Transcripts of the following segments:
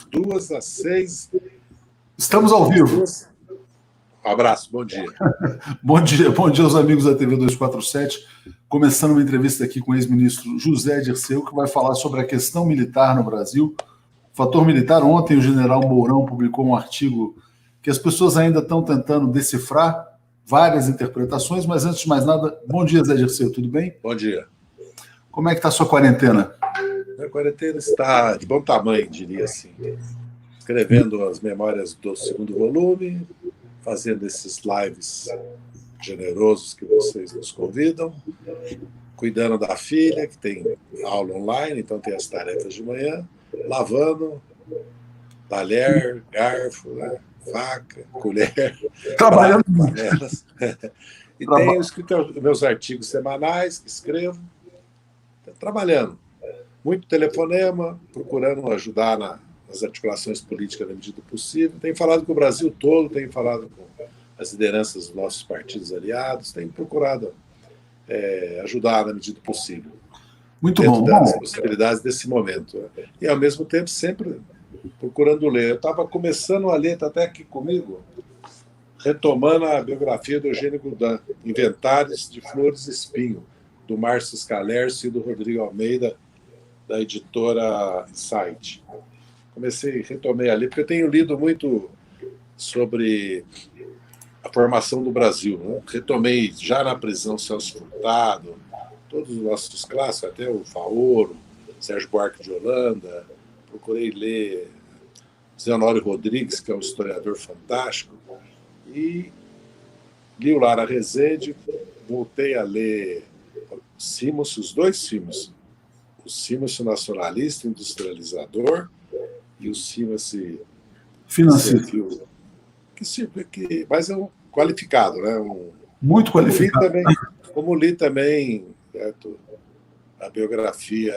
2 às 6. Estamos ao vivo. Um abraço, bom dia. Bom dia aos amigos da TV 247. Começando uma entrevista aqui com o ex-ministro José Dirceu, que vai falar sobre a questão militar no Brasil. O fator militar, ontem o general Mourão publicou um artigo que as pessoas ainda estão tentando decifrar, várias interpretações, mas antes de mais nada, bom dia, Zé Dirceu, tudo bem? Bom dia. Como é que está a sua quarentena? A quarentena está de bom tamanho, diria assim. Escrevendo as memórias do segundo volume, fazendo esses lives generosos que vocês nos convidam, cuidando da filha, que tem aula online, então tem as tarefas de manhã, lavando, talher, garfo, né? Faca, colher, trabalhando panelas. E tenho escrito meus artigos semanais, que escrevo, trabalhando. Muito telefonema, procurando ajudar nas articulações políticas na medida do possível. Tenho falado com o Brasil todo, tenho falado com as lideranças dos nossos partidos aliados, tenho procurado ajudar na medida do possível. Muito dentro bom. das possibilidades desse momento. Né? E, ao mesmo tempo, sempre procurando ler. Eu estava começando a ler, está até aqui comigo, retomando a biografia do Eugênio Goudin, Inventários de Flores e Espinho, do Márcio Scalercio e do Rodrigo Almeida, da editora Insight. Retomei ali, porque eu tenho lido muito sobre a formação do Brasil. Né? Retomei já na prisão Celso Furtado, todos os nossos clássicos, até o Faoro, Sérgio Buarque de Holanda. Procurei ler Zé Honório Rodrigues, que é um historiador fantástico, e li o Lara Rezende, voltei a ler Simons, os dois Simons, o Simons nacionalista, industrializador, e o Simons financeiro. Mas é um qualificado, né? Muito qualificado. Como li também certo, a biografia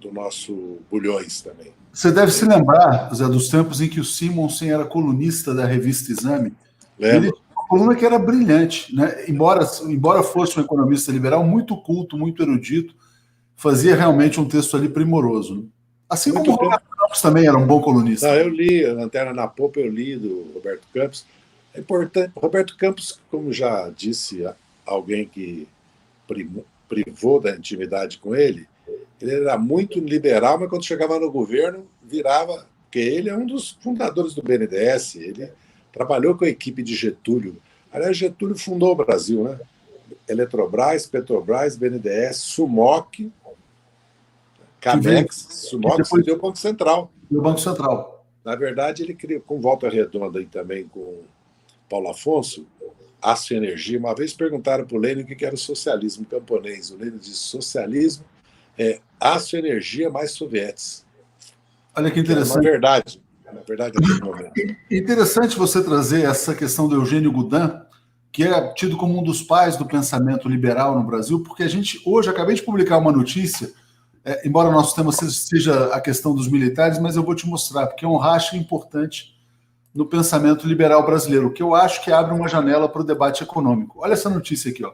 do nosso Bulhões também. Você deve se lembrar, Zé, dos tempos em que o Simonsen era colunista da revista Exame. Lembro. Ele tinha uma coluna que era brilhante, né? Embora fosse um economista liberal, muito culto, muito erudito, fazia realmente um texto ali primoroso. Né? Assim muito como o Roberto Campos também era um bom colunista. Não, eu li a Lanterna na Popa, eu li do Roberto Campos. É importante. Roberto Campos, como já disse alguém que privou da intimidade com ele era muito liberal, mas quando chegava no governo, virava... Porque ele é um dos fundadores do BNDES, ele trabalhou com a equipe de Getúlio. Aliás, Getúlio fundou o Brasil, né? Eletrobras, Petrobras, BNDES, Sumoc, Camex, Sumoc, depois deu o Banco Central. O Banco Central. Na verdade, ele criou, com Volta Redonda e também com Paulo Afonso, Aço e Energia. Uma vez perguntaram para o Lênin o que era o socialismo camponês. O Lênin disse: socialismo é aço e energia mais sovietes. Olha que interessante. Na verdade, naquele momento. Interessante você trazer essa questão do Eugênio Goudin, que é tido como um dos pais do pensamento liberal no Brasil, porque a gente, hoje, acabei de publicar uma notícia, embora o nosso tema seja a questão dos militares, mas eu vou te mostrar, porque é um racha importante no pensamento liberal brasileiro, que eu acho que abre uma janela para o debate econômico. Olha essa notícia aqui, ó.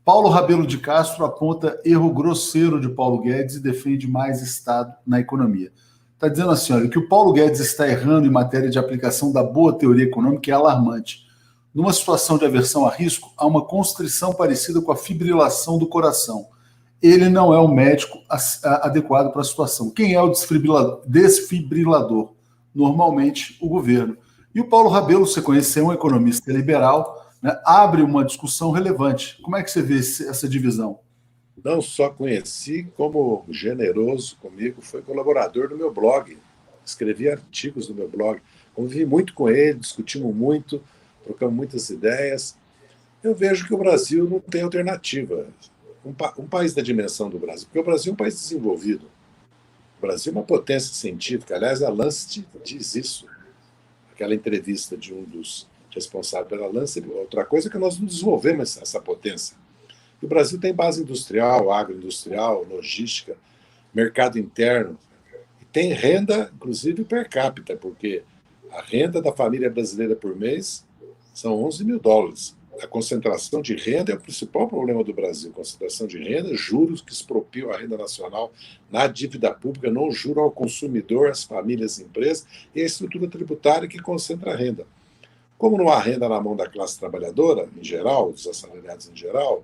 Paulo Rabelo de Castro aponta erro grosseiro de Paulo Guedes e defende mais Estado na economia. Está dizendo assim, olha, que o Paulo Guedes está errando em matéria de aplicação da boa teoria econômica é alarmante. Numa situação de aversão a risco, há uma constrição parecida com a fibrilação do coração. Ele não é o médico adequado para a situação. Quem é o desfibrilador? Normalmente, o governo. E o Paulo Rabelo, você conheceu, um economista liberal, né, abre uma discussão relevante. Como é que você vê essa divisão? Não só conheci, como generoso comigo, foi colaborador do meu blog. Escrevi artigos no meu blog. Convivi muito com ele, discutimos muito, trocamos muitas ideias. Eu vejo que o Brasil não tem alternativa. Um país da dimensão do Brasil, porque o Brasil é um país desenvolvido. O Brasil é uma potência científica. Aliás, a Lancet diz isso. Aquela entrevista de um dos responsáveis pela Lancet, outra coisa é que nós não desenvolvemos essa potência. E o Brasil tem base industrial, agroindustrial, logística, mercado interno, e tem renda, inclusive, per capita, porque a renda da família brasileira por mês são 11 mil dólares. A concentração de renda é o principal problema do Brasil. Concentração de renda, juros que expropriam a renda nacional na dívida pública, não juro ao consumidor, às famílias e empresas, e a estrutura tributária que concentra a renda. Como não há renda na mão da classe trabalhadora, em geral, dos assalariados em geral,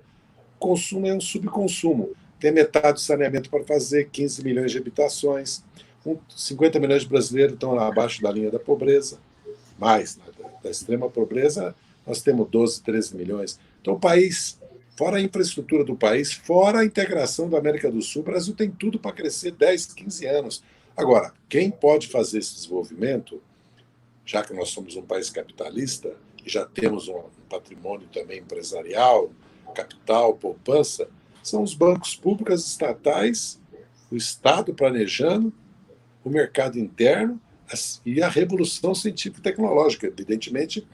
consumo é um subconsumo. Tem metade do saneamento para fazer, 15 milhões de habitações, 50 milhões de brasileiros estão abaixo da linha da pobreza, mais, né, da extrema pobreza, nós temos 12, 13 milhões. Então, o país, fora a infraestrutura do país, fora a integração da América do Sul, o Brasil tem tudo para crescer 10, 15 anos. Agora, quem pode fazer esse desenvolvimento, já que nós somos um país capitalista e já temos um patrimônio também empresarial, capital, poupança, são os bancos públicos estatais, o Estado planejando, o mercado interno e a revolução científica e tecnológica. Evidentemente,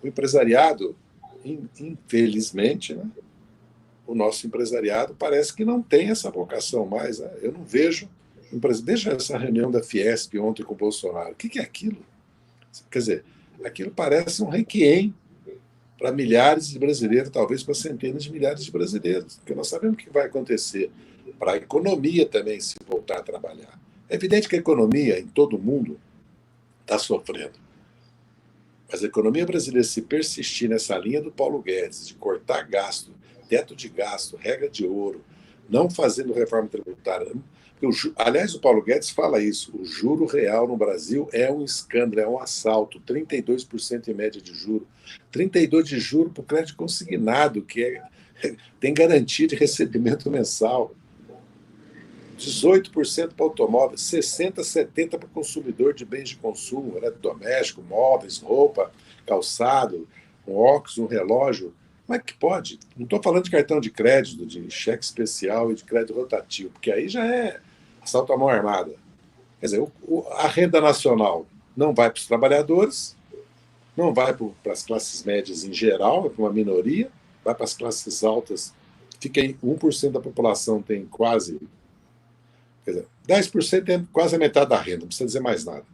o empresariado, infelizmente, né, o nosso empresariado parece que não tem essa vocação mais. Né? Eu não vejo. Veja essa reunião da Fiesp ontem com o Bolsonaro. O que é aquilo? Quer dizer, aquilo parece um requiem para milhares de brasileiros, talvez para centenas de milhares de brasileiros, porque nós sabemos o que vai acontecer para a economia também se voltar a trabalhar. É evidente que a economia em todo o mundo está sofrendo. Mas a economia brasileira, se persistir nessa linha do Paulo Guedes, de cortar gasto, teto de gasto, regra de ouro, não fazendo reforma tributária. Aliás, o Paulo Guedes fala isso, o juro real no Brasil é um escândalo, é um assalto, 32% em média de juro. 32% de juro para o crédito consignado, que tem garantia de recebimento mensal. 18% para automóveis, 60%, 70% para o consumidor de bens de consumo, eletrodoméstico, móveis, roupa, calçado, um óculos, um relógio. Como é que pode? Não estou falando de cartão de crédito, de cheque especial e de crédito rotativo, porque aí já é assalto à mão armada. Quer dizer, a renda nacional não vai para os trabalhadores, não vai para as classes médias em geral, é para uma minoria, vai para as classes altas, fica em 1% da população tem quase... Quer dizer, 10% é quase a metade da renda, não precisa dizer mais nada.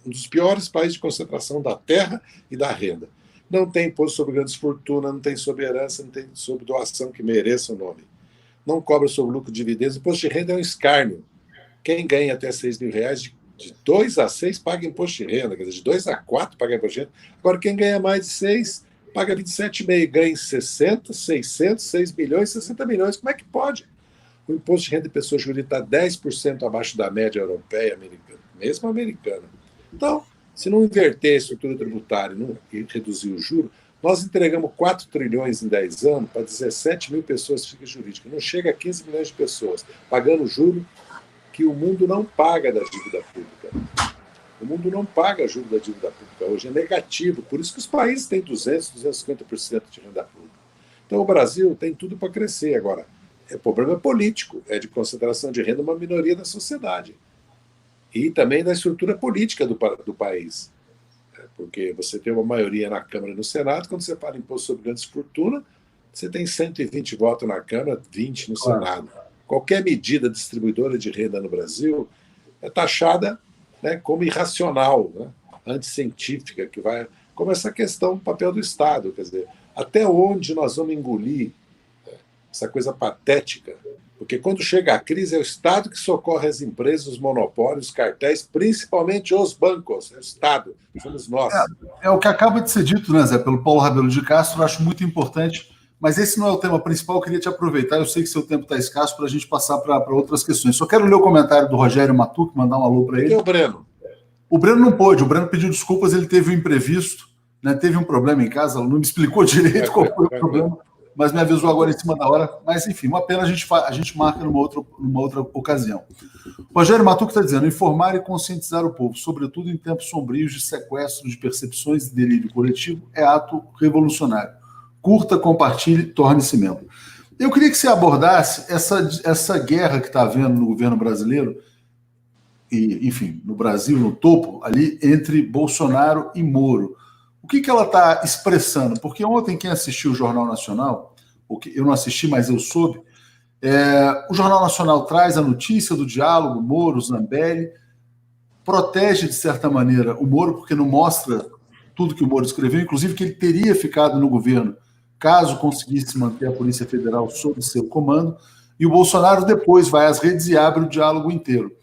Um dos piores países de concentração da terra e da renda. Não tem imposto sobre grandes fortunas, não tem sobre herança, não tem sobre doação que mereça o nome. Não cobra sobre lucro de dividendos. Imposto de renda é um escárnio. Quem ganha até R$6.000, de 2 a 6 paga imposto de renda, quer dizer, de 2 a 4 paga imposto de renda. Agora, quem ganha mais de 6 paga 27,5, ganha em 60, 600, 6 milhões, 60 milhões. Como é que pode? O imposto de renda de pessoa jurídica está 10% abaixo da média europeia, americana, mesmo americana. Então, se não inverter a estrutura tributária e reduzir o juro, nós entregamos 4 trilhões em 10 anos para 17 mil pessoas de física jurídica. Não chega a 15 milhões de pessoas pagando juro que o mundo não paga da dívida pública. O mundo não paga juro da dívida pública hoje, é negativo. Por isso que os países têm 200%, 250% de renda pública. Então, o Brasil tem tudo para crescer agora. O problema é político, é de concentração de renda uma minoria da sociedade. E também da estrutura política do país. Porque você tem uma maioria na Câmara e no Senado, quando você fala em imposto sobre grandes fortunas, você tem 120 votos na Câmara, 20 no Senado. Qualquer medida distribuidora de renda no Brasil é taxada, né, como irracional, né, anticientífica, que vai... Como essa questão do papel do Estado. Quer dizer, até onde nós vamos engolir essa coisa patética? Porque quando chega a crise é o Estado que socorre as empresas, os monopólios, os cartéis, principalmente os bancos. É o Estado, somos nós. É o que acaba de ser dito, né, Zé, pelo Paulo Rabelo de Castro, eu acho muito importante, mas esse não é o tema principal, eu queria te aproveitar, eu sei que seu tempo está escasso para a gente passar para outras questões. Só quero ler o comentário do Rogério Matuc, mandar um alô para ele. E o Breno? O Breno não pôde, o Breno pediu desculpas, ele teve um imprevisto, né, teve um problema em casa, não me explicou direito qual foi o problema, mas me avisou agora em cima da hora. Mas, enfim, uma pena, a gente marca numa outra ocasião. Rogério Matuc está dizendo, informar e conscientizar o povo, sobretudo em tempos sombrios de sequestro de percepções e delírio coletivo, é ato revolucionário. Curta, compartilhe, torne-se membro. Eu queria que você abordasse essa guerra que está havendo no governo brasileiro, e, enfim, no Brasil, no topo, ali, entre Bolsonaro e Moro. O que ela está expressando? Porque ontem, quem assistiu o Jornal Nacional, eu não assisti, mas eu soube, o Jornal Nacional traz a notícia do diálogo Moro, Zambelli, protege, de certa maneira, o Moro, porque não mostra tudo que o Moro escreveu, inclusive que ele teria ficado no governo caso conseguisse manter a Polícia Federal sob seu comando, e o Bolsonaro depois vai às redes e abre o diálogo inteiro.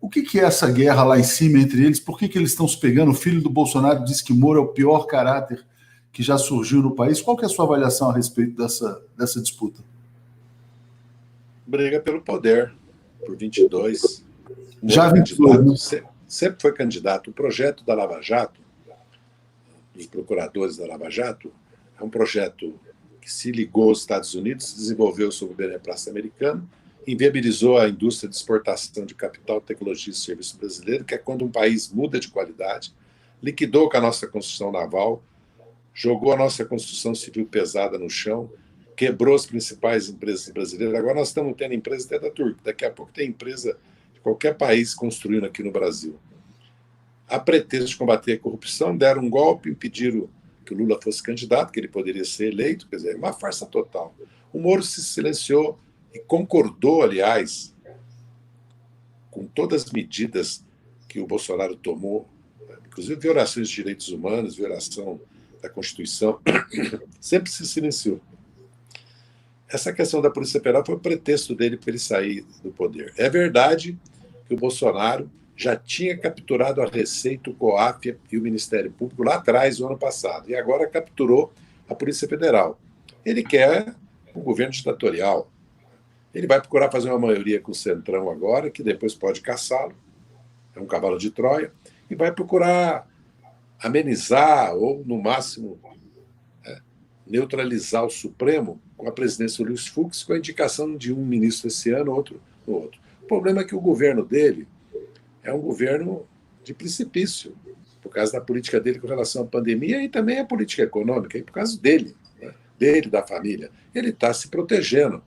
O que é essa guerra lá em cima entre eles? Por que eles estão se pegando? O filho do Bolsonaro diz que Moro é o pior caráter que já surgiu no país. Qual que é a sua avaliação a respeito dessa disputa? Briga pelo poder, por 22. Já 22, né? Sempre foi candidato. O projeto da Lava Jato, dos procuradores da Lava Jato, é um projeto que se ligou aos Estados Unidos, se desenvolveu sob o beneplácito americano, inviabilizou a indústria de exportação de capital, tecnologia e serviço brasileiro, que é quando um país muda de qualidade, liquidou com a nossa construção naval, jogou a nossa construção civil pesada no chão, quebrou as principais empresas brasileiras. Agora nós estamos tendo empresas até da Turquia. Daqui a pouco tem empresa de qualquer país construindo aqui no Brasil. A pretexto de combater a corrupção, deram um golpe, impediram que o Lula fosse candidato, que ele poderia ser eleito. Quer dizer, uma farsa total. O Moro se silenciou e concordou, aliás, com todas as medidas que o Bolsonaro tomou, inclusive violações de direitos humanos, violação da Constituição, sempre se silenciou. Essa questão da Polícia Federal foi o pretexto dele para ele sair do poder. É verdade que o Bolsonaro já tinha capturado a Receita, o COAF e o Ministério Público lá atrás, no ano passado, e agora capturou a Polícia Federal. Ele quer um governo ditatorial. Ele vai procurar fazer uma maioria com o Centrão agora, que depois pode caçá-lo, é um cavalo de Troia, e vai procurar amenizar ou, no máximo, neutralizar o Supremo com a presidência do Luiz Fux, com a indicação de um ministro esse ano, outro no outro. O problema é que o governo dele é um governo de precipício, por causa da política dele com relação à pandemia e também a política econômica, e por causa dele, dele, da família. Ele está se protegendo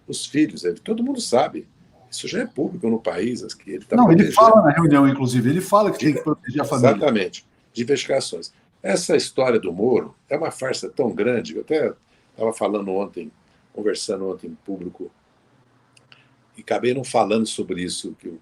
os filhos. Todo mundo sabe. Isso já é público no país. Que ele tá ele fala na reunião, inclusive, ele fala que tem que proteger a família. Exatamente, de investigações. Essa história do Moro é uma farsa tão grande, eu até estava falando ontem, conversando ontem em público, e acabei não falando sobre isso, que eu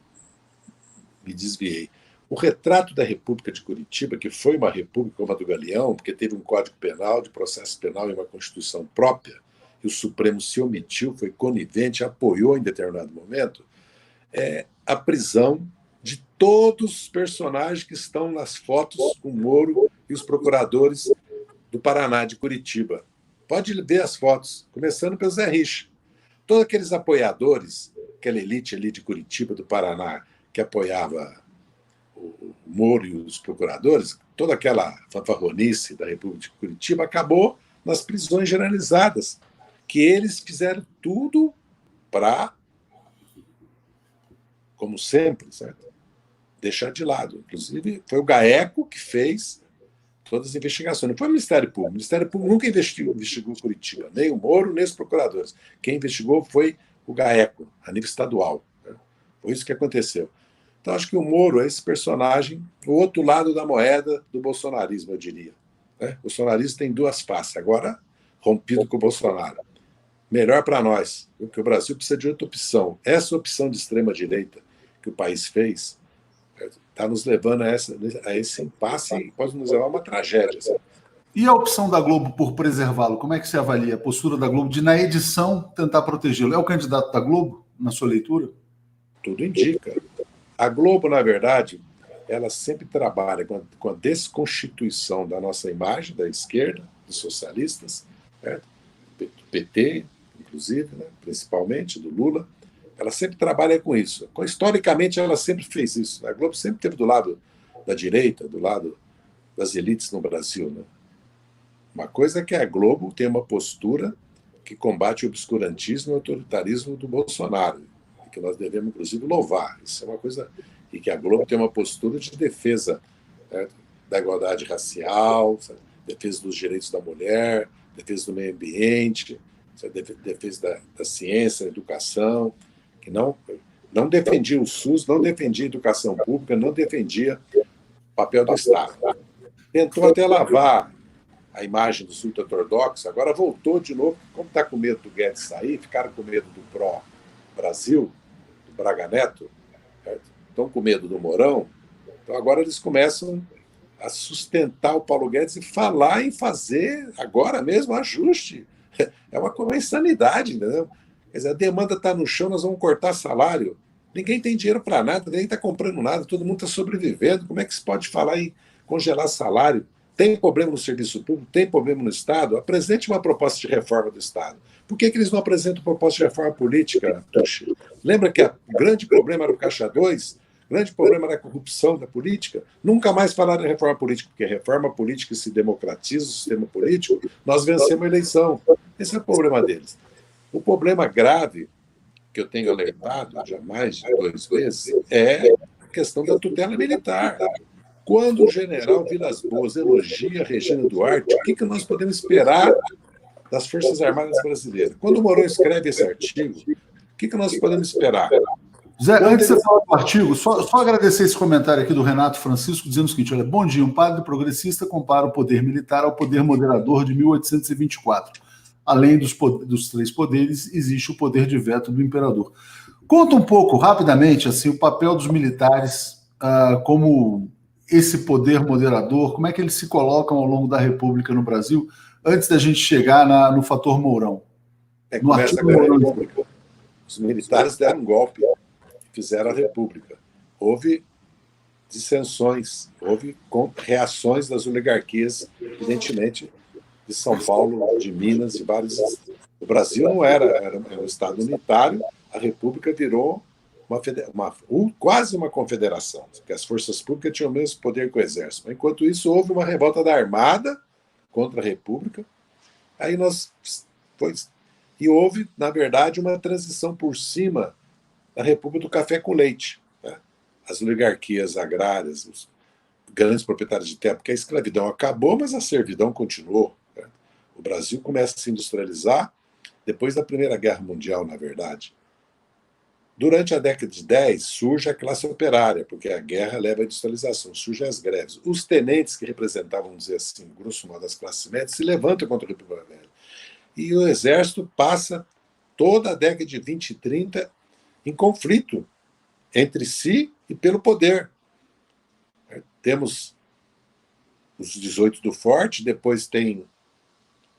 me desviei. O retrato da República de Curitiba, que foi uma república como a do Galeão, porque teve um Código Penal, de processo penal e uma Constituição própria, e o Supremo se omitiu, foi conivente, apoiou em determinado momento, é a prisão de todos os personagens que estão nas fotos com o Moro e os procuradores do Paraná, de Curitiba. Pode ver as fotos, começando pelo Zé Richa. Todos aqueles apoiadores, aquela elite ali de Curitiba, do Paraná, que apoiava o Moro e os procuradores, toda aquela fanfarronice da República de Curitiba acabou nas prisões generalizadas, que eles fizeram tudo para, como sempre, certo? Deixar de lado. Inclusive, foi o GAECO que fez todas as investigações. Não foi o Ministério Público. O Ministério Público nunca investigou Curitiba, nem o Moro, nem os procuradores. Quem investigou foi o GAECO, a nível estadual. Foi isso que aconteceu. Então, acho que o Moro é esse personagem, o outro lado da moeda do bolsonarismo, eu diria. O bolsonarismo tem duas faces. Agora, rompido com o Bolsonaro. Melhor para nós, porque o Brasil precisa de outra opção. Essa opção de extrema-direita que o país fez está nos levando a esse impasse e pode nos levar a uma tragédia. Sabe? E a opção da Globo por preservá-lo? Como é que você avalia a postura da Globo de, na edição, tentar protegê-lo? É o candidato da Globo, na sua leitura? Tudo indica. A Globo, na verdade, ela sempre trabalha com a desconstituição da nossa imagem, da esquerda, dos socialistas, do PT, inclusive, principalmente, do Lula. Ela sempre trabalha com isso. Historicamente, ela sempre fez isso. A Globo sempre esteve do lado da direita, do lado das elites no Brasil. Né? Uma coisa é que a Globo tem uma postura que combate o obscurantismo e o autoritarismo do Bolsonaro, que nós devemos, inclusive, louvar. Isso é uma coisa... E que a Globo tem uma postura de defesa da igualdade racial, defesa dos direitos da mulher, defesa do meio ambiente, defesa da ciência, da educação, que não defendia o SUS, não defendia a educação pública, não defendia o papel do Estado. Tentou até lavar a imagem do ultra-ortodoxo, agora voltou de novo, como está com medo do Guedes sair, ficaram com medo do pró-Brasil, do Braga Neto, estão com medo do Mourão, então agora eles começam a sustentar o Paulo Guedes e falar em fazer agora mesmo ajuste. É uma insanidade, entendeu? Quer dizer, a demanda está no chão, nós vamos cortar salário. Ninguém tem dinheiro para nada, ninguém está comprando nada, todo mundo está sobrevivendo. Como é que se pode falar em congelar salário? Tem problema no serviço público? Tem problema no Estado? Apresente uma proposta de reforma do Estado. Por que eles não apresentam proposta de reforma política, Tuxi? Lembra que o grande problema era o Caixa 2? O grande problema era a corrupção da política? Nunca mais falaram em reforma política, porque a reforma política se democratiza o sistema político, nós vencemos a eleição. Esse é o problema deles. O problema grave que eu tenho alertado já mais de 2 meses é a questão da tutela militar. Quando o general Vilas Boas elogia Regina Duarte, o que nós podemos esperar das Forças Armadas Brasileiras? Quando o Mourão escreve esse artigo, o que nós podemos esperar? Zé, antes de você falar do artigo, só agradecer esse comentário aqui do Renato Francisco, dizendo o seguinte: olha, bom dia, um padre progressista compara o poder militar ao poder moderador de 1824. Além dos 3 poderes, existe o poder de veto do imperador. Conta um pouco, rapidamente, assim, o papel dos militares como esse poder moderador, como é que eles se colocam ao longo da República no Brasil, antes da gente chegar no fator Mourão. Começa a República. Os militares deram um golpe, fizeram a República. Houve dissensões, houve reações das oligarquias, evidentemente, de São Paulo, de Minas, de vários. O Brasil não era um Estado unitário, a República virou quase uma confederação, porque as forças públicas tinham o mesmo poder que o Exército. Enquanto isso, houve uma revolta da Armada contra a República, e houve, na verdade, uma transição por cima da República do Café com Leite. Né? As oligarquias agrárias, os grandes proprietários de terra, porque a escravidão acabou, mas a servidão continuou. Né? O Brasil começa a se industrializar depois da Primeira Guerra Mundial, na verdade. Durante a década de 10, surge a classe operária, porque a guerra leva à industrialização, surgem as greves. Os tenentes, que representavam, vamos dizer assim, grosso modo, as classes médias, se levantam contra a República Velha. E o Exército passa toda a década de 20 e 30 em conflito entre si e pelo poder. Temos os 18 do Forte, depois tem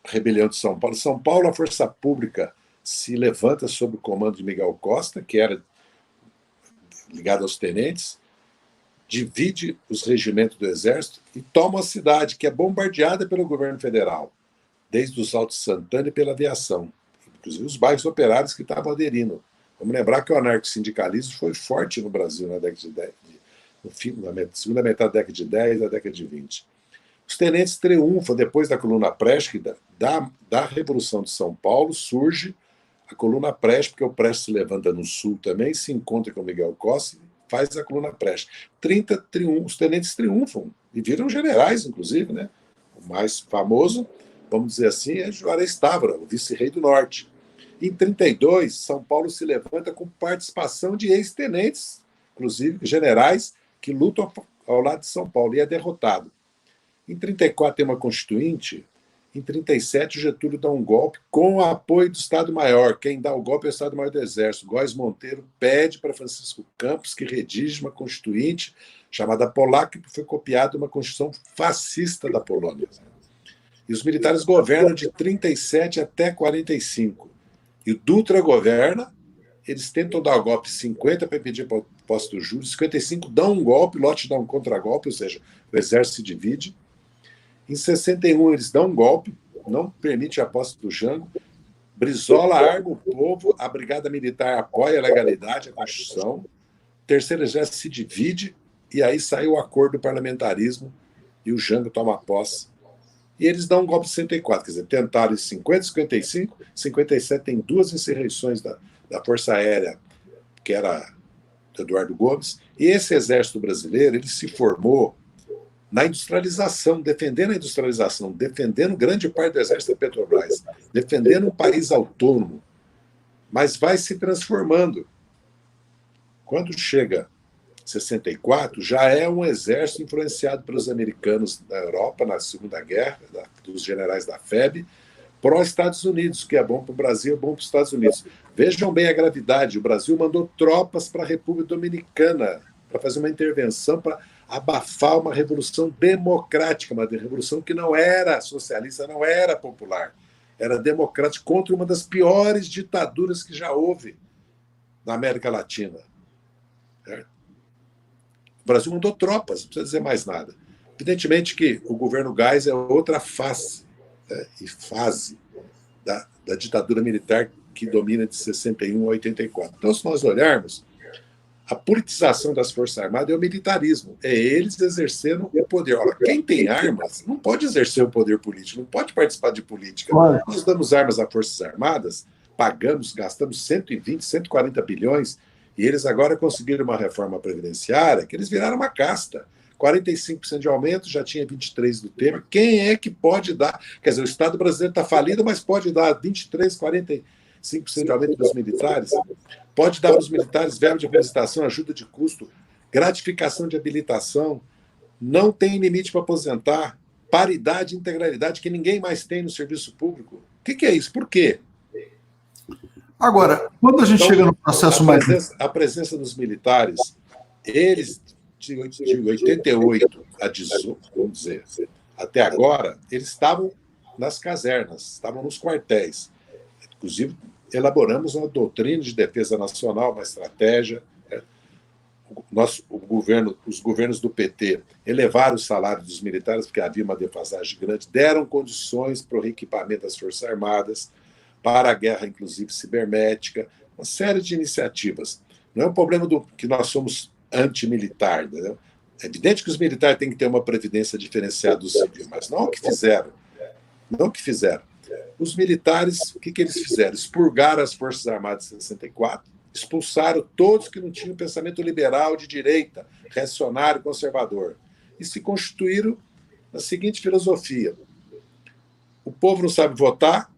a rebelião de São Paulo. São Paulo, a força pública se levanta sob o comando de Miguel Costa, que era ligado aos tenentes, divide os regimentos do Exército e toma a cidade, que é bombardeada pelo governo federal, desde os Altos Santana e pela aviação, inclusive os bairros operários que estavam aderindo. Vamos lembrar que o anarcossindicalismo foi forte no Brasil na década de 10, na segunda metade da década de 10 e da década de 20. Os tenentes triunfam depois da coluna Prestes, da Revolução de São Paulo, surge a coluna Prestes, porque o Prestes se levanta no sul também, se encontra com o Miguel Costa e faz a coluna Prestes. Os tenentes triunfam e viram generais, inclusive, né? O mais famoso, vamos dizer assim, é Juarez Távora, o vice-rei do Norte. Em 32, São Paulo se levanta com participação de ex-tenentes, inclusive generais, que lutam ao lado de São Paulo, e é derrotado. Em 34 tem uma Constituinte. Em 37, o Getúlio dá um golpe com o apoio do Estado-Maior. Quem dá o golpe é o Estado-Maior do Exército. Góes Monteiro pede para Francisco Campos que redija uma Constituinte chamada Polaca, que foi copiada uma Constituição fascista da Polônia. E os militares governam de 37 até 45. E o Dutra governa, eles tentam dar o golpe 50 para impedir a posse do Júlio, 55 dão um golpe, Lott dá um contragolpe, ou seja, o Exército se divide. Em 61, eles dão um golpe, não permite a posse do Jango. Brizola arma o povo, a Brigada Militar apoia a legalidade, a Constituição. O Terceiro Exército se divide, e aí sai o acordo do parlamentarismo, e o Jango toma posse. E eles dão um golpe em 64, quer dizer, tentaram em 50, 55, 57 tem 2 insurreições da Força Aérea, que era do Eduardo Gomes, e esse Exército Brasileiro, ele se formou na industrialização, defendendo a industrialização, defendendo grande parte do Exército da Petrobras, defendendo um país autônomo, mas vai se transformando. Quando chega 64, já é um exército influenciado pelos americanos da Europa, na Segunda Guerra, dos generais da FEB, pró-Estados Unidos, que é bom para o Brasil, é bom para os Estados Unidos. Vejam bem a gravidade, o Brasil mandou tropas para a República Dominicana, para fazer uma intervenção para abafar uma revolução democrática, uma revolução que não era socialista, não era popular, era democrática, contra uma das piores ditaduras que já houve na América Latina. O Brasil mandou tropas, não precisa dizer mais nada. Evidentemente que o governo Geisel é outra face, né, e fase da ditadura militar que domina de 61 a 84. Então, se nós olharmos, a politização das Forças Armadas é o militarismo, é eles exercendo o poder. Ora, quem tem armas não pode exercer o poder político, não pode participar de política. Nós damos armas às Forças Armadas, pagamos, gastamos 120, 140 bilhões, e eles agora conseguiram uma reforma previdenciária que eles viraram uma casta. 45% de aumento, já tinha 23% do Temer. Quem é que pode dar? Quer dizer, o Estado brasileiro está falido, mas pode dar 23%, 45% de aumento dos militares? Pode dar para os militares verba de aposentação, ajuda de custo, gratificação de habilitação, não tem limite para aposentar, paridade e integralidade que ninguém mais tem no serviço público. O que é isso? Por quê? Agora, quando a gente chega no processo a presença dos militares, eles, de 88 a 18, vamos dizer, até agora, eles estavam nas casernas, estavam nos quartéis. Inclusive, elaboramos uma doutrina de defesa nacional, uma estratégia. Os governos do PT elevaram o salário dos militares, porque havia uma defasagem grande, deram condições para o reequipamento das Forças Armadas, para a guerra, inclusive, cibernética, uma série de iniciativas. Não é um problema que nós somos antimilitar, entendeu? É evidente que os militares têm que ter uma previdência diferenciada do civil, mas não o que fizeram. Não o que fizeram. Os militares, o que eles fizeram? Expurgaram as Forças Armadas em 64, expulsaram todos que não tinham pensamento liberal de direita, reacionário, conservador, e se constituíram na seguinte filosofia: o povo não sabe votar,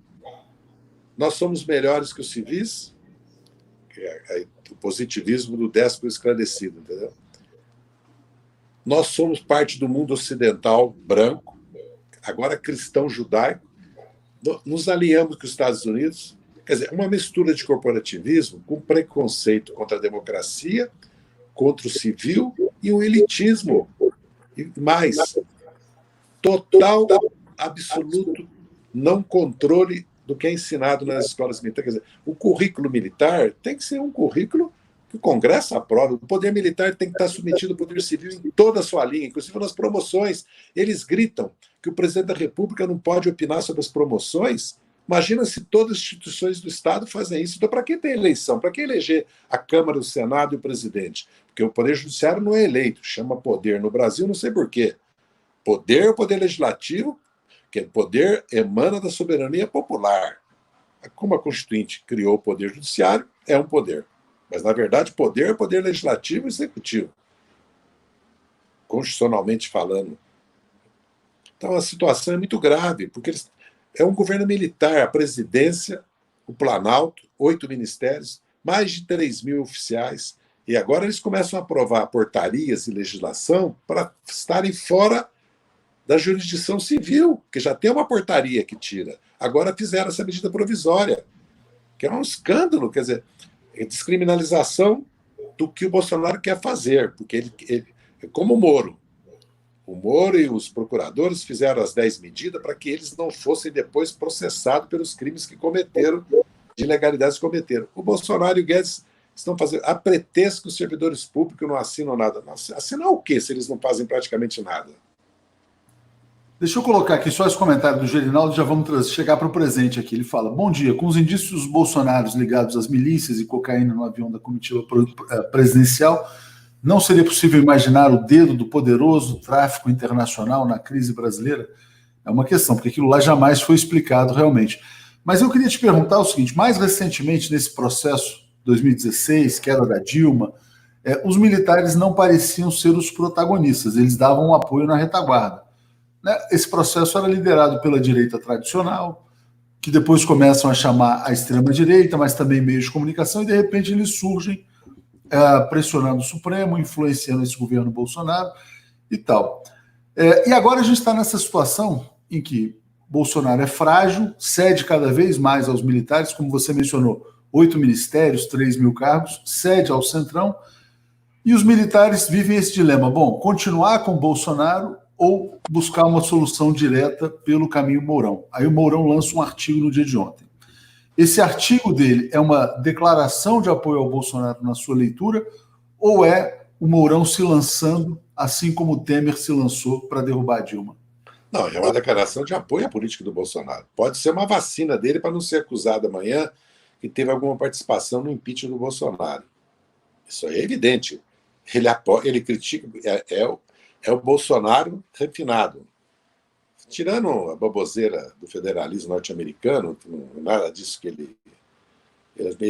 nós somos melhores que os civis, que é o positivismo do déspota esclarecido, entendeu? Nós somos parte do mundo ocidental branco, agora cristão judaico, nos aliamos com os Estados Unidos, quer dizer, uma mistura de corporativismo com preconceito contra a democracia, contra o civil e um elitismo. E mais, total, absoluto não controle do que é ensinado nas escolas militares. Quer dizer, o currículo militar tem que ser um currículo que o Congresso aprova. O poder militar tem que estar submetido ao poder civil em toda a sua linha, inclusive nas promoções. Eles gritam que o presidente da República não pode opinar sobre as promoções. Imagina se todas as instituições do Estado fazem isso. Então, para que tem eleição? Para que eleger a Câmara, o Senado e o presidente? Porque o Poder Judiciário não é eleito, chama poder. No Brasil, não sei por quê. Poder é o poder legislativo, que o poder emana da soberania popular. Como a Constituinte criou o Poder Judiciário, é um poder. Mas, na verdade, poder é o poder legislativo e executivo, constitucionalmente falando. Então, a situação é muito grave, porque é um governo militar, a presidência, o Planalto, 8 ministérios, mais de 3 mil oficiais, e agora eles começam a aprovar portarias e legislação para estarem fora da jurisdição civil, que já tem uma portaria que tira. Agora fizeram essa medida provisória, que é um escândalo, quer dizer, é descriminalização do que o Bolsonaro quer fazer, porque ele é como o Moro. O Moro e os procuradores fizeram as 10 medidas para que eles não fossem depois processados pelos crimes que cometeram, de ilegalidades que cometeram. O Bolsonaro e o Guedes estão fazendo, a pretexto que os servidores públicos não assinam nada. Assinar o quê se eles não fazem praticamente nada? Deixa eu colocar aqui só esse comentário do Gerinaldo, já vamos chegar para o presente aqui. Ele fala: bom dia, com os indícios bolsonaros ligados às milícias e cocaína no avião da comitiva presidencial, não seria possível imaginar o dedo do poderoso tráfico internacional na crise brasileira? É uma questão, porque aquilo lá jamais foi explicado realmente. Mas eu queria te perguntar o seguinte: mais recentemente, nesse processo, 2016, queda da Dilma, os militares não pareciam ser os protagonistas, eles davam um apoio na retaguarda. Esse processo era liderado pela direita tradicional, que depois começam a chamar a extrema-direita, mas também meios de comunicação, e de repente eles surgem pressionando o Supremo, influenciando esse governo Bolsonaro e tal. E agora a gente está nessa situação em que Bolsonaro é frágil, cede cada vez mais aos militares, como você mencionou, 8 ministérios, 3 mil cargos, cede ao Centrão. E os militares vivem esse dilema. Bom, continuar com Bolsonaro ou buscar uma solução direta pelo caminho Mourão. Aí o Mourão lança um artigo no dia de ontem. Esse artigo dele é uma declaração de apoio ao Bolsonaro na sua leitura ou é o Mourão se lançando, assim como o Temer se lançou para derrubar a Dilma? Não, é uma declaração de apoio à política do Bolsonaro. Pode ser uma vacina dele para não ser acusado amanhã que teve alguma participação no impeachment do Bolsonaro. Isso é evidente. Ele critica, é o Bolsonaro refinado. Tirando a baboseira do federalismo norte-americano, nada disso que ele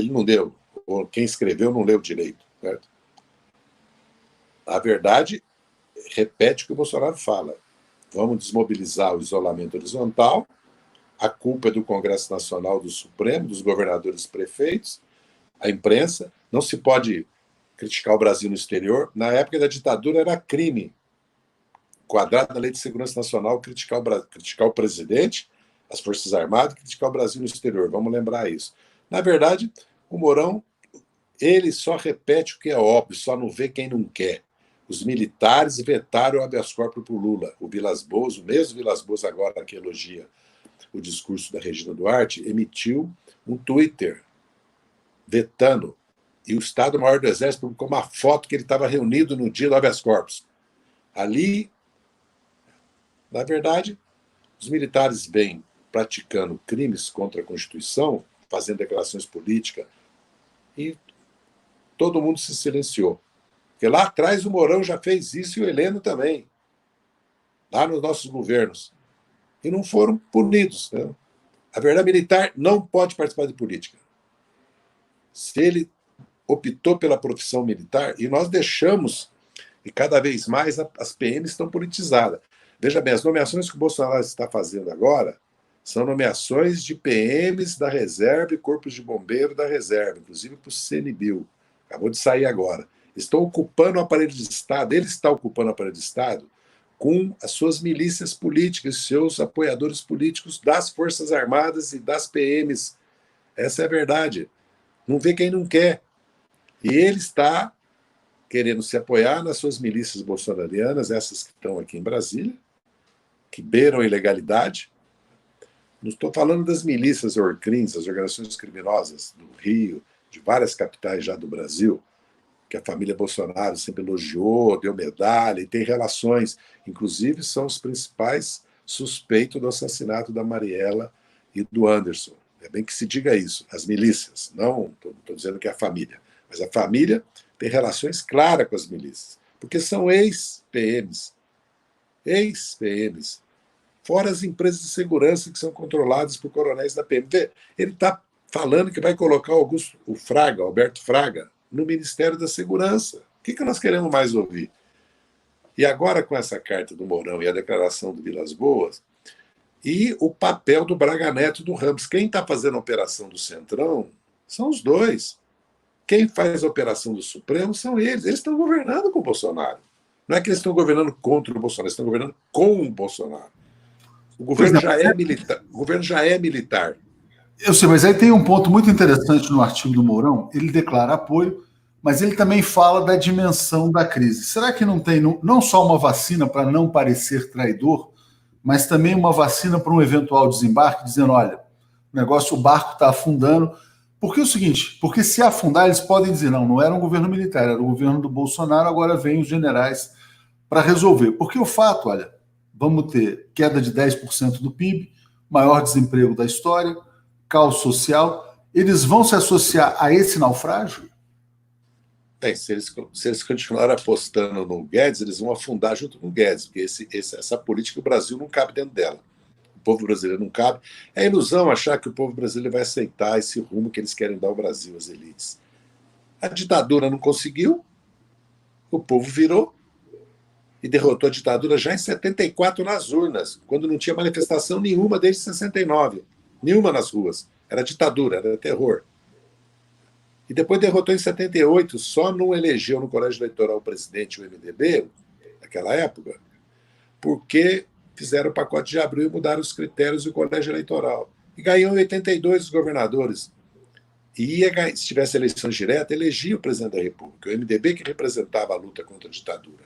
não deu, ou quem escreveu não leu direito. Certo? A verdade repete o que o Bolsonaro fala. Vamos desmobilizar o isolamento horizontal, a culpa é do Congresso Nacional, do Supremo, dos governadores e prefeitos, a imprensa. Não se pode criticar o Brasil no exterior. Na época da ditadura era crime, quadrado na Lei de Segurança Nacional, criticar o presidente, as Forças Armadas, criticar o Brasil no exterior. Vamos lembrar isso. Na verdade, o Mourão, ele só repete o que é óbvio, só não vê quem não quer. Os militares vetaram o habeas corpus para o Lula. O Vilas Boas, o mesmo Vilas Boas agora que elogia o discurso da Regina Duarte, emitiu um Twitter vetando. E o Estado-Maior do Exército publicou uma foto que ele estava reunido no dia do habeas corpus. Ali, na verdade, os militares vêm praticando crimes contra a Constituição, fazendo declarações políticas, e todo mundo se silenciou. Porque lá atrás o Mourão já fez isso e o Heleno também, lá nos nossos governos. E não foram punidos. Né? A verdade, militar não pode participar de política. Se ele optou pela profissão militar, e nós deixamos, e cada vez mais as PMs estão politizadas. Veja bem, as nomeações que o Bolsonaro está fazendo agora são nomeações de PMs da reserva e corpos de bombeiro da reserva, inclusive para o CNBio. Acabou de sair agora. Estão ocupando o aparelho de Estado, ele está ocupando o aparelho de Estado com as suas milícias políticas, seus apoiadores políticos das Forças Armadas e das PMs. Essa é a verdade. Não vê quem não quer. E ele está querendo se apoiar nas suas milícias bolsonarianas, essas que estão aqui em Brasília, que beiram a ilegalidade. Não estou falando das milícias orcrins, as organizações criminosas do Rio, de várias capitais já do Brasil, que a família Bolsonaro sempre elogiou, deu medalha e tem relações. Inclusive, são os principais suspeitos do assassinato da Mariela e do Anderson. É bem que se diga isso, as milícias, não estou dizendo que é a família, mas a família tem relações claras com as milícias, porque são ex-PMs, fora as empresas de segurança que são controladas por coronéis da PM. Ele está falando que vai colocar Alberto Fraga, no Ministério da Segurança. O que nós queremos mais ouvir? E agora, com essa carta do Mourão e a declaração do Vilas Boas, e o papel do Braga Neto e do Ramos. Quem está fazendo a operação do Centrão são os dois. Quem faz a operação do Supremo são eles. Eles estão governando com o Bolsonaro. Não é que eles estão governando contra o Bolsonaro, eles estão governando com o Bolsonaro. O governo já é militar. O governo já é militar. Eu sei, mas aí tem um ponto muito interessante no artigo do Mourão. Ele declara apoio, mas ele também fala da dimensão da crise. Será que não tem não só uma vacina para não parecer traidor, mas também uma vacina para um eventual desembarque, dizendo, olha, o barco está afundando. Porque é o seguinte, porque se afundar, eles podem dizer, não era um governo militar, era o governo do Bolsonaro, agora vem os generais para resolver. Porque o fato, olha, vamos ter queda de 10% do PIB, maior desemprego da história, caos social, eles vão se associar a esse naufrágio? Bem, se eles continuarem apostando no Guedes, eles vão afundar junto com o Guedes, porque essa política o Brasil não cabe dentro dela. O povo brasileiro não cabe. É ilusão achar que o povo brasileiro vai aceitar esse rumo que eles querem dar ao Brasil, as elites. A ditadura não conseguiu, o povo virou e derrotou a ditadura já em 74 nas urnas, quando não tinha manifestação nenhuma desde 69. Nenhuma nas ruas. Era ditadura, era terror. E depois derrotou em 78, só não elegeu no colégio eleitoral o presidente, o MDB, naquela época, porque fizeram o pacote de abril e mudaram os critérios do colégio eleitoral. E ganhou em 82 os governadores. E se tivesse eleições diretas, elegia o presidente da República, o MDB que representava a luta contra a ditadura.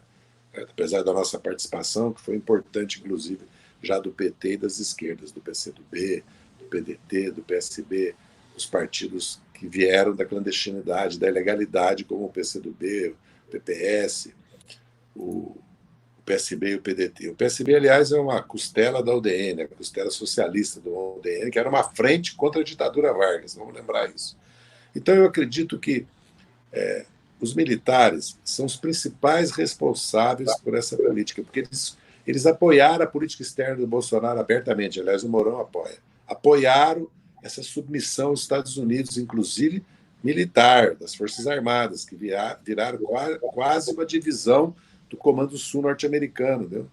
Apesar da nossa participação, que foi importante, inclusive, já do PT e das esquerdas, do PCdoB, do PDT, do PSB, os partidos que vieram da clandestinidade, da ilegalidade, como o PCdoB, o PPS, o PSB e o PDT. O PSB, aliás, é uma costela da UDN, a costela socialista do UDN, que era uma frente contra a ditadura Vargas, vamos lembrar isso. Então, eu acredito que os militares são os principais responsáveis por essa política, porque eles apoiaram a política externa do Bolsonaro abertamente, aliás, o Mourão apoia. Apoiaram essa submissão aos Estados Unidos, inclusive militar, das Forças Armadas, que viraram quase uma divisão do Comando Sul norte-americano. Viu?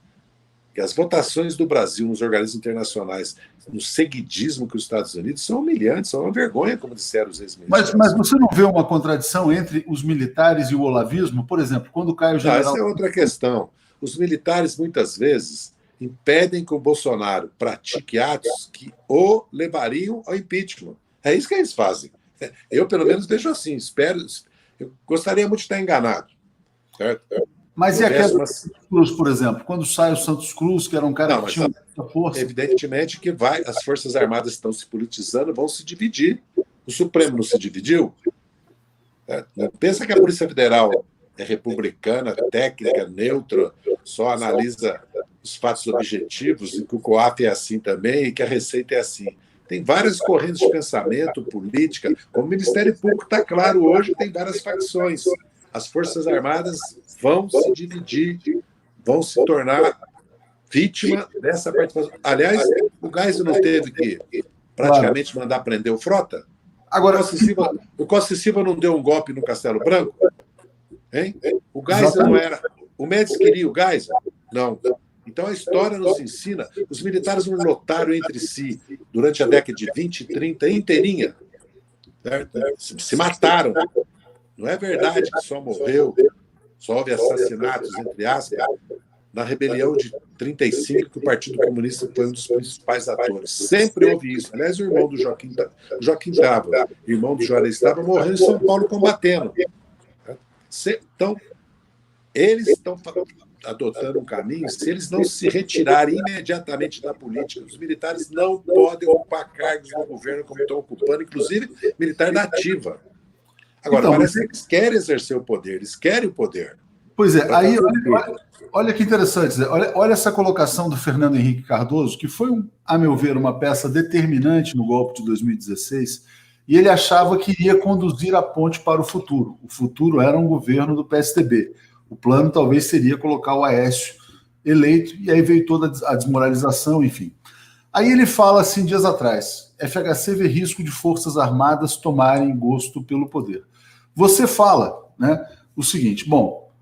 Que as votações do Brasil nos organismos internacionais, no seguidismo que os Estados Unidos, são humilhantes, são uma vergonha, como disseram os ex-militares. Mas você não vê uma contradição entre os militares e o olavismo? Por exemplo, quando cai o general... Essa é outra questão. Os militares, muitas vezes, impedem que o Bolsonaro pratique atos que o levariam ao impeachment. É isso que eles fazem. Eu, pelo menos, vejo assim. Eu gostaria muito de estar enganado. Certo? Mas e a queda do Santos Cruz, por exemplo? Quando sai o Santos Cruz, que era um cara que tinha muita força... Evidentemente que as Forças Armadas estão se politizando, vão se dividir. O Supremo não se dividiu? Pensa que a Polícia Federal é republicana, técnica, neutra, só analisa os fatos objetivos, e que o COAF é assim também, e que a Receita é assim. Tem várias correntes de pensamento, política. Como o Ministério Público está claro hoje, tem várias facções. As Forças Armadas vão se dividir, vão se tornar vítima dessa participação. Aliás, o Geisel não teve que praticamente mandar prender o Frota? Agora, o Costa e Silva não deu um golpe no Castelo Branco? Hein? O Geisel não era... O Médici queria o Geisel? Não. Então, a história nos ensina... Os militares não lutaram entre si durante a década de 20 e 30 inteirinha. Certo? Se mataram. Não é verdade que só houve assassinatos, entre aspas, na rebelião de 35, que o Partido Comunista foi um dos principais atores. Sempre houve isso. Aliás, o irmão do Joaquim Távora, irmão do Juarez Távora, morreu em São Paulo combatendo. Então, eles estão adotando um caminho, se eles não se retirarem imediatamente da política, os militares não podem ocupar cargos no governo como estão ocupando, inclusive militar da ativa. Agora, então, parece que eles querem exercer o poder, eles querem o poder. Pois é, aí olha que interessante, olha essa colocação do Fernando Henrique Cardoso, que foi, a meu ver, uma peça determinante no golpe de 2016, e ele achava que iria conduzir a ponte para o futuro. O futuro era um governo do PSDB. O plano talvez seria colocar o Aécio eleito, e aí veio toda a desmoralização, enfim. Aí ele fala assim, dias atrás, FHC vê risco de Forças Armadas tomarem gosto pelo poder. Você fala, né, o seguinte, bom,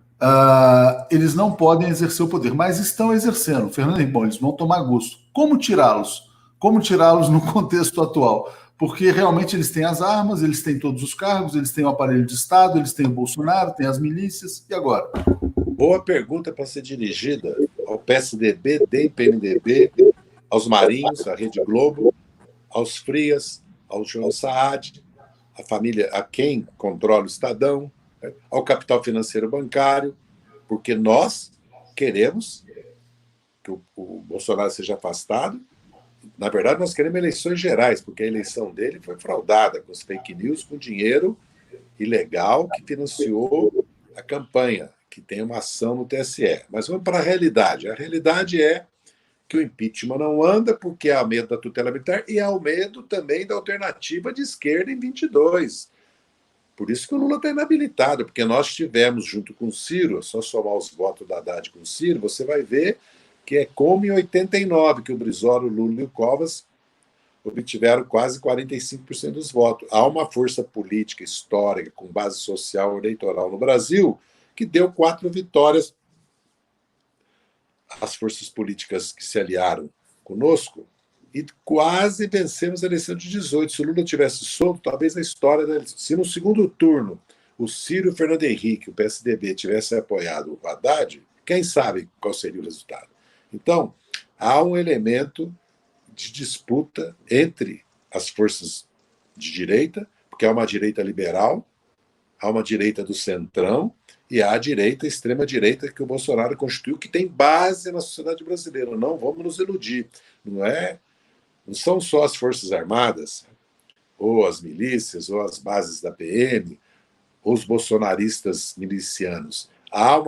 eles não podem exercer o poder, mas estão exercendo. Fernando Henrique, bom, eles vão tomar gosto. Como tirá-los? Como tirá-los no contexto atual? Porque realmente eles têm as armas, eles têm todos os cargos, eles têm o aparelho de Estado, eles têm o Bolsonaro, têm as milícias, e agora? Boa pergunta para ser dirigida ao PSDB, DEM, PMDB, aos Marinhos, à Rede Globo, aos Frias, ao João Saad, a família, a quem controla o Estadão, ao capital financeiro bancário, porque nós queremos que o Bolsonaro seja afastado. Na verdade, nós queremos eleições gerais, porque a eleição dele foi fraudada, com as fake news, com dinheiro ilegal que financiou a campanha, que tem uma ação no TSE. Mas vamos para a realidade. A realidade é que o impeachment não anda porque há medo da tutela militar e há o medo também da alternativa de esquerda em 22. Por isso que o Lula está inabilitado, porque nós tivemos, junto com o Ciro, só somar os votos da Haddad com o Ciro, você vai ver que é como em 89, que o Brizola, o Lula e o Covas obtiveram quase 45% dos votos. Há uma força política histórica com base social eleitoral no Brasil que deu 4 vitórias às forças políticas que se aliaram conosco e quase vencemos a eleição de 18. Se o Lula tivesse solto, talvez a história da eleição... Se no segundo turno o Ciro e o Fernando Henrique, o PSDB, tivessem apoiado o Haddad, quem sabe qual seria o resultado? Então, há um elemento de disputa entre as forças de direita, porque há uma direita liberal, há uma direita do centrão e há a direita, a extrema-direita que o Bolsonaro constituiu, que tem base na sociedade brasileira. Não vamos nos iludir. Não são só as Forças Armadas, ou as milícias, ou as bases da PM, ou os bolsonaristas milicianos. Há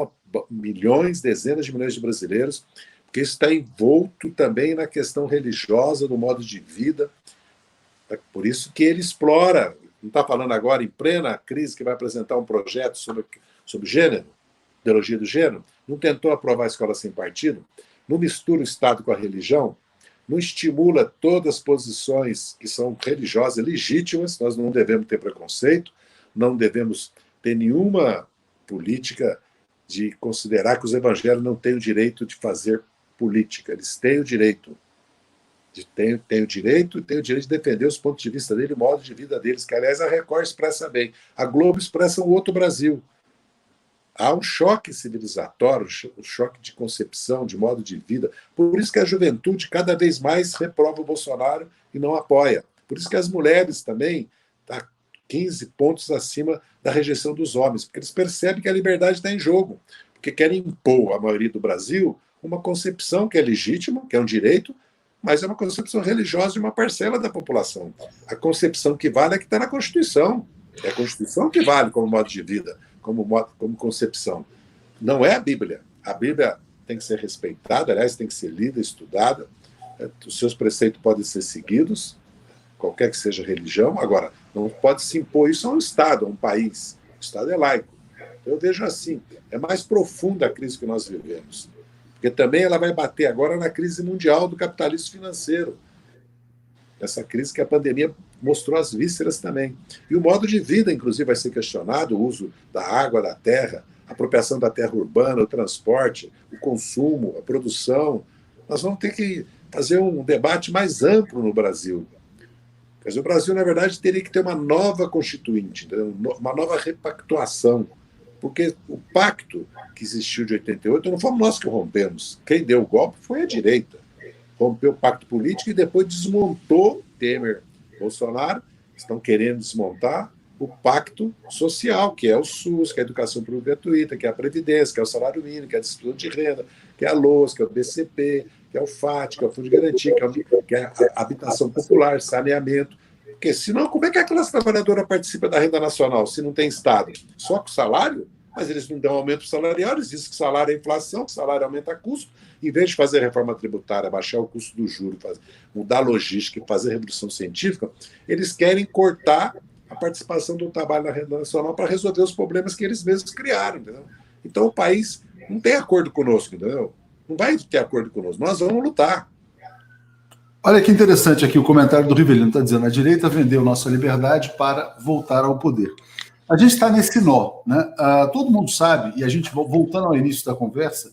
milhões, dezenas de milhões de brasileiros, porque isso está envolto também na questão religiosa, do modo de vida. Por isso que ele explora. Não está falando agora, em plena crise, que vai apresentar um projeto sobre gênero, ideologia do gênero? Não tentou aprovar a escola sem partido? Não mistura o Estado com a religião? Não estimula todas as posições que são religiosas legítimas? Nós não devemos ter preconceito, não devemos ter nenhuma política de considerar que os evangélicos não têm o direito de fazer política. Eles têm o direito. Têm o direito de defender os pontos de vista dele, o modo de vida deles, que, aliás, a Record expressa bem. A Globo expressa um outro Brasil. Há um choque civilizatório, um choque de concepção, de modo de vida. Por isso que a juventude cada vez mais reprova o Bolsonaro e não apoia. Por isso que as mulheres também estão 15 pontos acima da rejeição dos homens, porque eles percebem que a liberdade está em jogo, porque querem impor à maioria do Brasil uma concepção que é legítima, que é um direito, mas é uma concepção religiosa de uma parcela da população. A concepção que vale é que está na Constituição. É a Constituição que vale como modo de vida, como concepção. Não é a Bíblia. A Bíblia tem que ser respeitada, aliás, tem que ser lida, estudada. Os seus preceitos podem ser seguidos, qualquer que seja a religião. Agora, não pode se impor isso a um Estado, a um país. O Estado é laico. Eu vejo assim, é mais profunda a crise que nós vivemos. Porque também ela vai bater agora na crise mundial do capitalismo financeiro. Essa crise que a pandemia mostrou as vísceras também. E o modo de vida, inclusive, vai ser questionado, o uso da água, da terra, a apropriação da terra urbana, o transporte, o consumo, a produção. Nós vamos ter que fazer um debate mais amplo no Brasil. Quer dizer, o Brasil, na verdade, teria que ter uma nova constituinte, entendeu? Uma nova repactuação. Porque o pacto que existiu de 88 não fomos nós que rompemos. Quem deu o golpe foi a direita. Rompeu o pacto político e depois desmontou Temer, Bolsonaro. Estão querendo desmontar o pacto social, que é o SUS, que é a educação pública gratuita, que é a Previdência, que é o salário mínimo, que é a distribuição de renda, que é a LOAS, que é o BCP, que é o FAT, que é o Fundo de Garantia, que é a habitação popular, saneamento. Porque senão, como é que a classe trabalhadora participa da renda nacional se não tem Estado? Só com salário? Mas eles não dão aumento salarial, eles dizem que salário é inflação, que salário aumenta custo. Em vez de fazer reforma tributária, baixar o custo do juro, mudar a logística e fazer revolução científica, eles querem cortar a participação do trabalho na renda nacional para resolver os problemas que eles mesmos criaram. Entendeu? Então o país não tem acordo conosco, entendeu? Não vai ter acordo conosco, nós vamos lutar. Olha que interessante aqui o comentário do Rivelino, está dizendo: a direita vendeu nossa liberdade para voltar ao poder. A gente está nesse nó, né? Todo mundo sabe, e a gente, voltando ao início da conversa,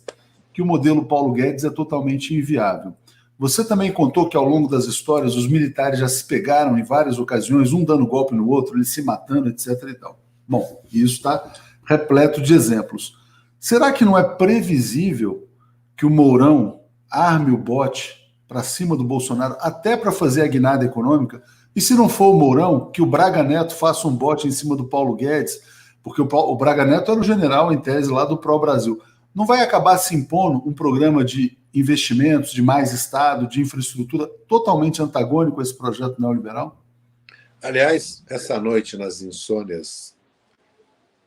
que o modelo Paulo Guedes é totalmente inviável. Você também contou que ao longo das histórias os militares já se pegaram em várias ocasiões, um dando golpe no outro, eles se matando, etc. e tal. Bom, isso está repleto de exemplos. Será que não é previsível que o Mourão arme o bote para cima do Bolsonaro, até para fazer a guinada econômica? E se não for o Mourão, que o Braga Neto faça um bote em cima do Paulo Guedes, porque o Braga Neto era o general, em tese, lá do Pró-Brasil. Não vai acabar se impondo um programa de investimentos, de mais Estado, de infraestrutura, totalmente antagônico a esse projeto neoliberal? Aliás, essa noite, nas insônias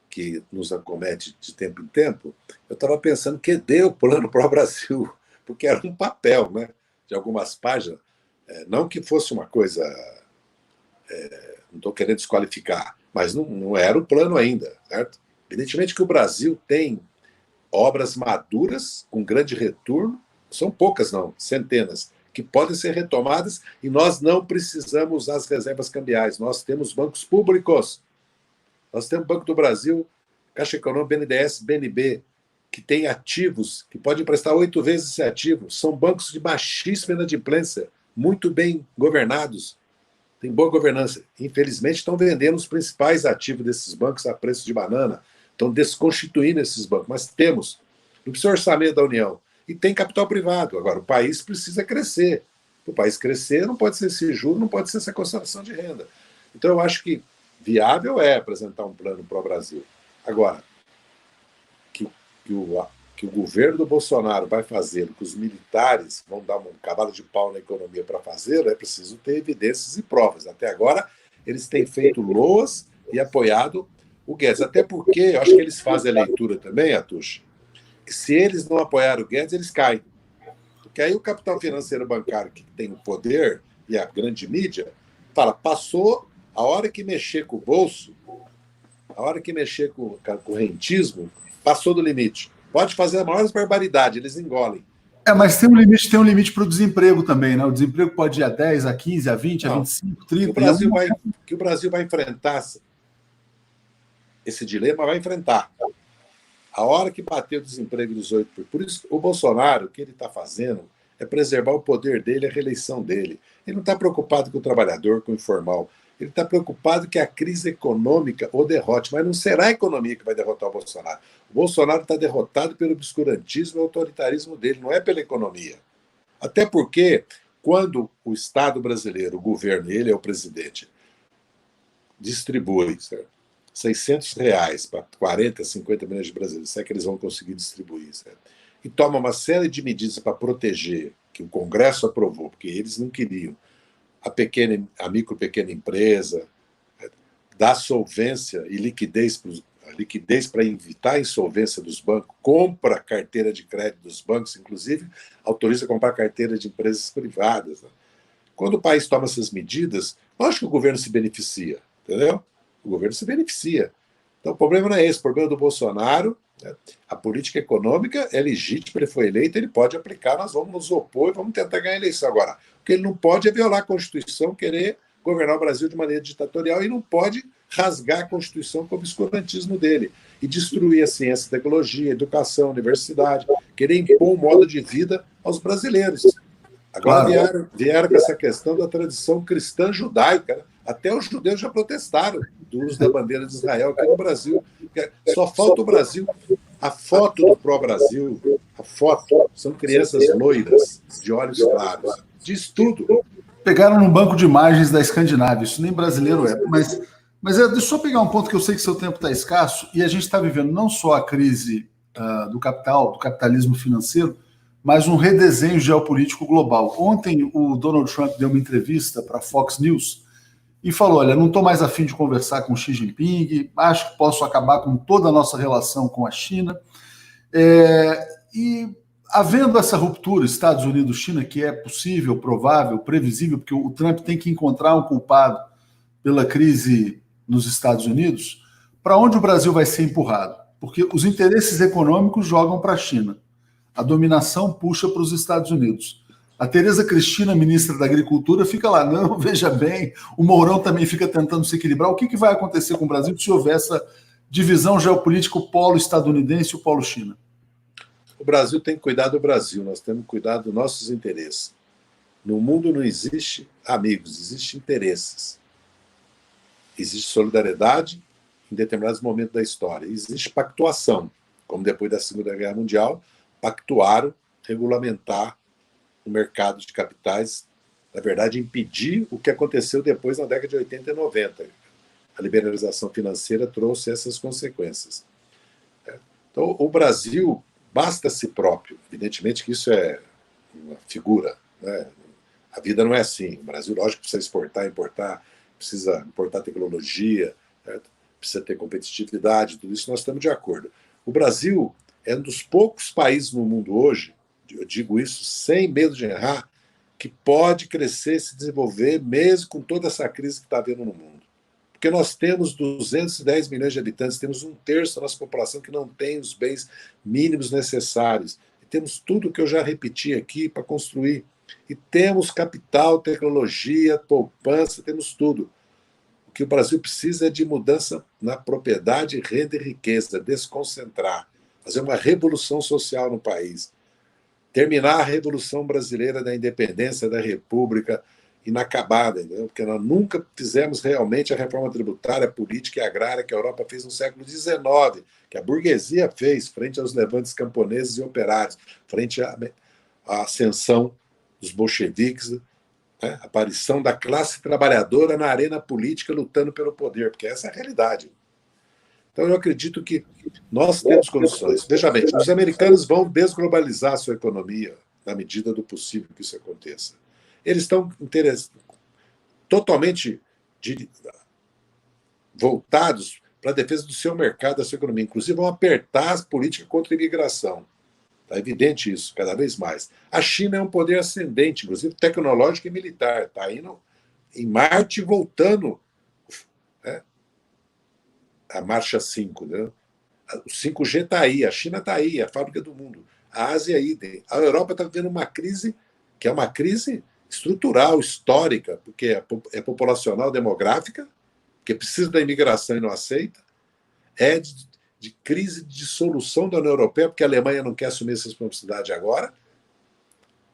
que nos acomete de tempo em tempo, eu estava pensando que deu o plano Pró-Brasil, porque era um papel, né, de algumas páginas, não que fosse uma coisa... não estou querendo desqualificar, mas não era o plano ainda, certo? Evidentemente que o Brasil tem obras maduras, com grande retorno, são poucas não, centenas, que podem ser retomadas e nós não precisamos usar as reservas cambiais. Nós temos bancos públicos, nós temos Banco do Brasil, Caixa Econômica, BNDES, BNB, que tem ativos, que podem emprestar 8 vezes esse ativo. São bancos de baixíssima inadimplência, muito bem governados, tem boa governança. Infelizmente, estão vendendo os principais ativos desses bancos a preço de banana, estão desconstituindo esses bancos, mas temos, não precisa orçamento da União, e tem capital privado. Agora, o país precisa crescer. Para o país crescer, não pode ser esse juro, não pode ser essa concentração de renda. Então, eu acho que viável é apresentar um plano para o Brasil. Agora, que o governo do Bolsonaro vai fazer, que os militares vão dar um cavalo de pau na economia para fazer, é preciso ter evidências e provas. Até agora, eles têm feito loas e apoiado o Guedes. Até porque, eu acho que eles fazem a leitura também, Atush, que se eles não apoiarem o Guedes, eles caem. Porque aí o capital financeiro bancário, que tem o poder, e a grande mídia, fala, passou a hora que mexer com o bolso, a hora que mexer com o rentismo, passou do limite. Pode fazer a maior barbaridade, eles engolem. Mas tem um limite para o desemprego também, né? O desemprego pode ir a 10, a 15, a 20, a 25, 30. Que o Brasil vai enfrentar esse dilema, vai enfrentar. A hora que bater o desemprego dos 8%. Por isso, o Bolsonaro, o que ele está fazendo é preservar o poder dele, a reeleição dele. Ele não está preocupado com o trabalhador, com o informal. Ele está preocupado que a crise econômica o derrote, mas não será a economia que vai derrotar o Bolsonaro. O Bolsonaro está derrotado pelo obscurantismo e autoritarismo dele, não é pela economia. Até porque, quando o Estado brasileiro, o governo, ele é o presidente, distribui R$600 para 40, 50 milhões de brasileiros, será que eles vão conseguir distribuir? Certo? E toma uma série de medidas para proteger, que o Congresso aprovou, porque eles não queriam, a micro pequena empresa, dá solvência e liquidez para evitar a insolvência dos bancos, compra carteira de crédito dos bancos, inclusive autoriza a comprar carteira de empresas privadas. Né? Quando o país toma essas medidas, lógico que o governo se beneficia, entendeu? O governo se beneficia. Então o problema não é esse, o problema do Bolsonaro, né? A política econômica é legítima, ele foi eleito, ele pode aplicar, nós vamos nos opor e vamos tentar ganhar a eleição. Agora, o que ele não pode é violar a Constituição, querer governar o Brasil de maneira ditatorial e não pode rasgar a Constituição com o obscurantismo dele e destruir a ciência, a tecnologia, a educação, a universidade, querer impor um modo de vida aos brasileiros. Agora vieram com essa questão da tradição cristã judaica. Até os judeus já protestaram do uso da bandeira de Israel aqui no Brasil. Só falta o Brasil. A foto do Pró-Brasil, a foto, são crianças loiras, de olhos claros. Diz tudo. Pegaram num banco de imagens da Escandinávia, isso nem brasileiro é. Mas deixa eu só pegar um ponto que eu sei que seu tempo está escasso, e a gente está vivendo não só a crise do capitalismo financeiro, mas um redesenho geopolítico global. Ontem o Donald Trump deu uma entrevista para a Fox News e falou, olha, não estou mais a fim de conversar com Xi Jinping, acho que posso acabar com toda a nossa relação com a China. E havendo essa ruptura Estados Unidos-China, que é possível, provável, previsível, porque o Trump tem que encontrar um culpado pela crise nos Estados Unidos, para onde o Brasil vai ser empurrado? Porque os interesses econômicos jogam para a China. A dominação puxa para os Estados Unidos. A Tereza Cristina, ministra da Agricultura, fica lá, não, veja bem, o Mourão também fica tentando se equilibrar. O que vai acontecer com o Brasil se houver essa divisão geopolítica, o polo estadunidense e o polo China? O Brasil tem que cuidar do Brasil, nós temos que cuidar dos nossos interesses. No mundo não existe amigos, existem interesses. Existe solidariedade em determinados momentos da história. Existe pactuação, como depois da Segunda Guerra Mundial, pactuaram regulamentar o mercado de capitais, na verdade, impedir o que aconteceu depois na década de 80 e 90. A liberalização financeira trouxe essas consequências. Então, o Brasil basta a si próprio. Evidentemente que isso é uma figura. Né? A vida não é assim. O Brasil, lógico, precisa exportar, importar, precisa importar tecnologia, certo? Precisa ter competitividade, tudo isso nós estamos de acordo. O Brasil é um dos poucos países no mundo hoje, eu digo isso sem medo de errar, que pode crescer e se desenvolver mesmo com toda essa crise que está havendo no mundo. Porque nós temos 210 milhões de habitantes, temos 1/3 da nossa população que não tem os bens mínimos necessários. E temos tudo que eu já repeti aqui para construir. E temos capital, tecnologia, poupança, temos tudo. O que o Brasil precisa é de mudança na propriedade, renda e riqueza, desconcentrar, fazer uma revolução social no país. Terminar a Revolução Brasileira da Independência da República inacabada, entendeu? Porque nós nunca fizemos realmente a reforma tributária, política e agrária que a Europa fez no século XIX, que a burguesia fez frente aos levantes camponeses e operários, frente à ascensão dos bolcheviques né? A aparição da classe trabalhadora na arena política lutando pelo poder, porque essa é a realidade. Então, eu acredito que nós temos condições. Veja bem, os americanos vão desglobalizar a sua economia na medida do possível que isso aconteça. Eles estão totalmente voltados para a defesa do seu mercado, da sua economia. Inclusive, vão apertar as políticas contra a imigração. Está evidente isso, cada vez mais. A China é um poder ascendente, inclusive tecnológico e militar. Está indo em Marte e voltando, né, a marcha 5. Né? O 5G está aí, a China está aí, é a fábrica do mundo. A Ásia, idem. A Europa está vivendo uma crise que é uma crise estrutural, histórica, porque é populacional, demográfica, que precisa da imigração e não aceita, é de crise de dissolução da União Europeia, porque a Alemanha não quer assumir essa responsabilidade agora,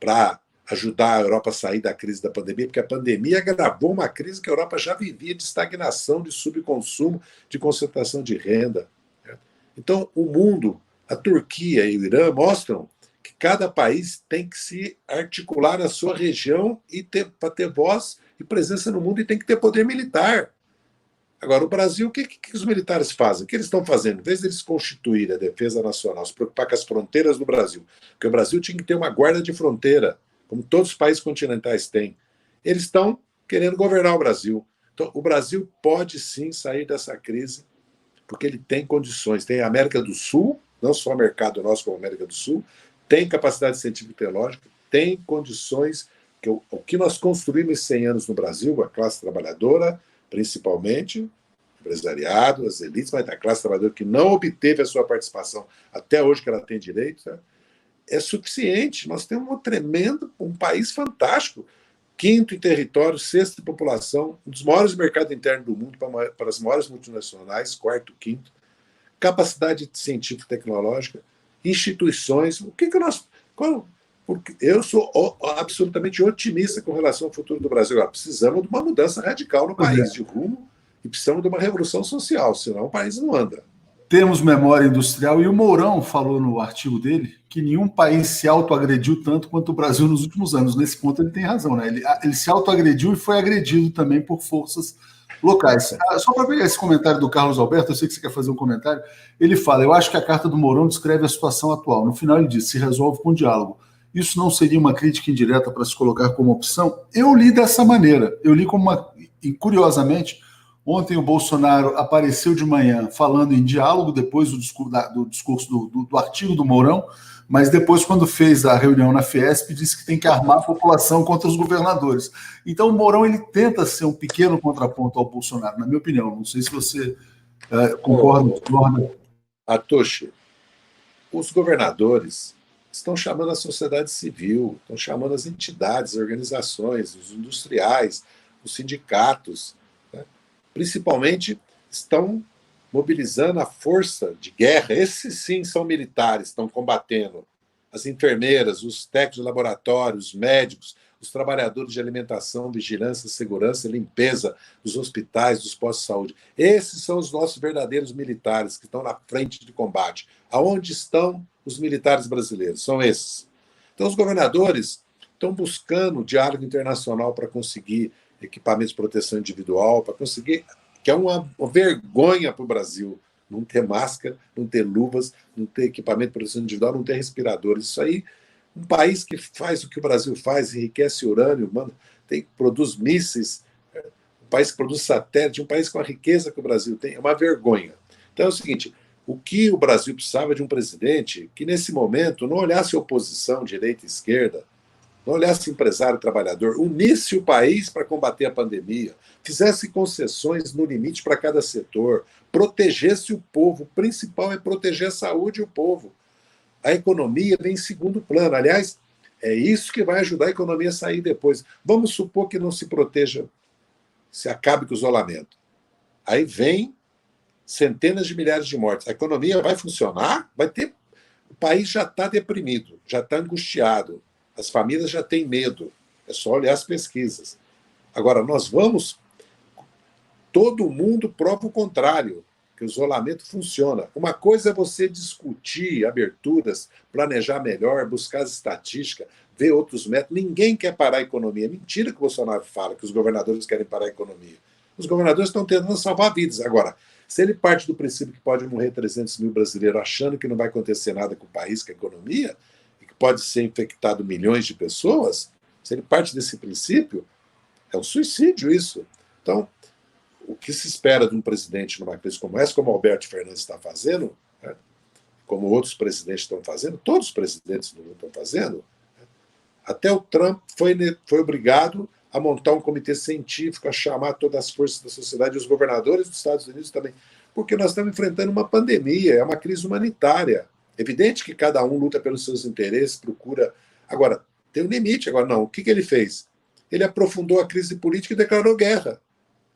para ajudar a Europa a sair da crise da pandemia, porque a pandemia agravou uma crise que a Europa já vivia de estagnação, de subconsumo, de concentração de renda. Então, o mundo, a Turquia e o Irã mostram que cada país tem que se articular na sua região e para ter voz e presença no mundo, e tem que ter poder militar. Agora, o Brasil, o que os militares fazem? O que eles estão fazendo? Em vez de eles constituírem a defesa nacional, se preocupar com as fronteiras do Brasil, porque o Brasil tinha que ter uma guarda de fronteira, como todos os países continentais têm, eles estão querendo governar o Brasil. Então, o Brasil pode sim sair dessa crise, porque ele tem condições. Tem a América do Sul, não só o mercado nosso, como a América do Sul, tem capacidade científica e tecnológica, tem condições. O que nós construímos em 100 anos no Brasil, a classe trabalhadora, principalmente, empresariado, as elites, mas a classe trabalhadora que não obteve a sua participação até hoje, que ela tem direito, né, é suficiente. Nós temos um país fantástico, quinto em território, sexto em população, um dos maiores mercados internos do mundo para as maiores multinacionais, quarto, quinto, capacidade científica e tecnológica, instituições. O que nós... Porque eu sou absolutamente otimista com relação ao futuro do Brasil. Agora, precisamos de uma mudança radical no país, de rumo, e precisamos de uma revolução social, senão o país não anda. Temos memória industrial, e o Mourão falou no artigo dele que nenhum país se autoagrediu tanto quanto o Brasil nos últimos anos. Nesse ponto ele tem razão, né? Ele se autoagrediu e foi agredido também por forças locais. Só para pegar esse comentário do Carlos Alberto, eu sei que você quer fazer um comentário, ele fala: eu acho que a carta do Mourão descreve a situação atual. No final ele diz: se resolve com diálogo. Isso não seria uma crítica indireta para se colocar como opção? Eu li dessa maneira. Eu li como uma... E, curiosamente, ontem o Bolsonaro apareceu de manhã falando em diálogo, depois do discurso do artigo do Mourão, mas depois, quando fez a reunião na Fiesp, disse que tem que armar a população contra os governadores. Então, o Mourão ele tenta ser um pequeno contraponto ao Bolsonaro, na minha opinião. Não sei se você concorda ou discorda. Atoshi, os governadores estão chamando a sociedade civil, estão chamando as entidades, as organizações, os industriais, os sindicatos, né? Principalmente estão mobilizando a força de guerra. Esses sim são militares, estão combatendo. As enfermeiras, os técnicos de laboratório, os médicos, os trabalhadores de alimentação, vigilância, segurança e limpeza dos hospitais, dos postos de saúde. Esses são os nossos verdadeiros militares que estão na frente de combate. Aonde estão os militares brasileiros? São esses. Então, os governadores estão buscando diálogo internacional para conseguir equipamentos de proteção individual, para conseguir... que é uma vergonha para o Brasil não ter máscara, não ter luvas, não ter equipamento de proteção individual, não ter respiradores. Isso aí, um país que faz o que o Brasil faz, enriquece urânio, produz mísseis, um país que produz satélite, um país com a riqueza que o Brasil tem, é uma vergonha. Então é o seguinte, o que o Brasil precisava de um presidente que, nesse momento, não olhasse a oposição, direita e esquerda, não olhasse empresário e trabalhador, unisse o país para combater a pandemia, fizesse concessões no limite para cada setor, protegesse o povo. O principal é proteger a saúde e o povo. A economia vem em segundo plano. Aliás, é isso que vai ajudar a economia a sair depois. Vamos supor que não se proteja, se acabe com o isolamento. Aí vem centenas de milhares de mortes. A economia vai funcionar? Vai ter... O país já está deprimido, já está angustiado. As famílias já têm medo. É só olhar as pesquisas. Agora, nós vamos... Todo mundo prova o contrário. porque o isolamento funciona. Uma coisa é você discutir aberturas, planejar melhor, buscar as estatísticas, ver outros métodos. Ninguém quer parar a economia. Mentira que o Bolsonaro fala que os governadores querem parar a economia. Os governadores estão tentando salvar vidas. Agora, se ele parte do princípio que pode morrer 300 mil brasileiros achando que não vai acontecer nada com o país, com a economia, e que pode ser infectado milhões de pessoas, se ele parte desse princípio, é um suicídio isso. Então, o que se espera de um presidente numa crise como essa, como o Alberto Fernandes está fazendo, né, como outros presidentes estão fazendo, todos os presidentes do mundo estão fazendo, né, até o Trump foi obrigado a montar um comitê científico, a chamar todas as forças da sociedade e os governadores dos Estados Unidos também, porque nós estamos enfrentando uma pandemia, é uma crise humanitária. É evidente que cada um luta pelos seus interesses, procura... Agora, tem um limite. Agora, não. O que ele fez? Ele aprofundou a crise política e declarou guerra.